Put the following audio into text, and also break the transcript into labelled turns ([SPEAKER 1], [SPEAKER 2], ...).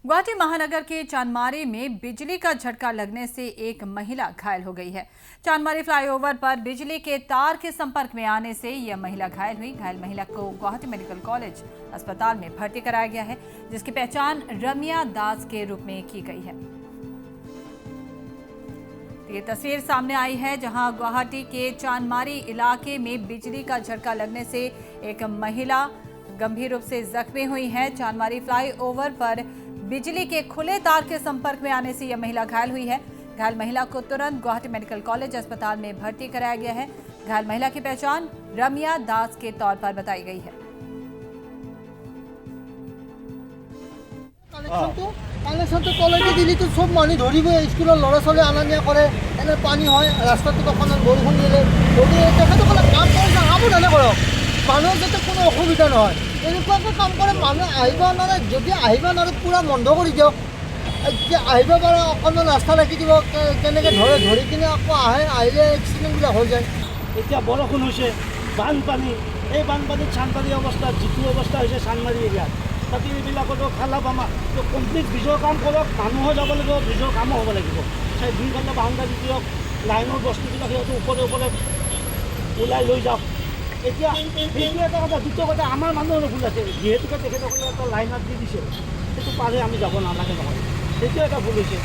[SPEAKER 1] गुवाहाटी महानगर के चांदमारी में बिजली का झटका लगने से एक महिला घायल हो गई है। चांदमारी फ्लाईओवर पर बिजली के तार के संपर्क में आने से यह महिला घायल हुई। घायल महिला को गुवाहाटी मेडिकल कॉलेज अस्पताल में भर्ती कराया गया है, जिसकी पहचान रम्या दास के रूप में की गई है। ये तस्वीर सामने आई है जहां गुवाहाटी के चांदमारी इलाके में बिजली का झटका लगने से एक महिला गंभीर रूप से जख्मी हुई है। चांदमारी फ्लाईओवर पर बिजली के खुले तार के संपर्क में आने से यह महिला घायल हुई है। घायल महिला को तुरंत गुवाहाटी मेडिकल कॉलेज अस्पताल में भर्ती कराया गया है। घायल महिला की पहचान रम्या दास के तौर पर बताई गई है।
[SPEAKER 2] কানেকশনটো তলেদি দিলেতো সব মানুহ ধৰিব, স্কুলৰ ল'ৰা ছোৱালী অনা নিয়া কৰে, এনে পানী হয় ৰাস্তাটোত অকণমান বৰষুণ দিলে। গতিকে তেখেতসকলে কাম কৰি সাৱধানে কৰক, মানুহৰ যাতে কোনো অসুবিধা নহয়। এনেকুৱাকৈ কাম কৰে মানুহ আহিব নোৱাৰে, যদি আহিব নোৱাৰে পূৰা বন্ধ কৰি দিয়ক। এতিয়া আহিব পাৰে অকণমান ৰাস্তা ৰাখি দিব, কেনেকৈ ধৰি কিনে আকৌ আহিলে এক্সিডেণ্টবিলাক হৈ যায়।
[SPEAKER 3] এতিয়া বৰষুণ হৈছে, বানপানী, এই বানপানীত চান্দমাৰী অৱস্থা যিটো অৱস্থা হৈছে চান্দমাৰী এৰিয়াত, তাতে এইবিলাকতো খালা পামা তো কমপ্লিট ব্ৰিজৰ কাম কৰক, মানুহো যাব লাগিব, ব্ৰিজৰ কামো হ'ব লাগিব। সেই দুইফালে বাউণ্ডাৰী দিয়ক, লাইনৰ বস্তুবিলাক সিহঁতে ওপৰে ওপৰে ওলাই লৈ যাওক। এতিয়া সেইটো এটা কথা। দ্বিতীয় কথা, আমাৰ মানুহৰো ভুল আছে, যিহেতুকে তেখেতসকলে এটা লাইনত দি দিছে, সেইটো পাৰে আমি যাব নালাগে নহয়, সেইটো এটা ভুল হৈছে।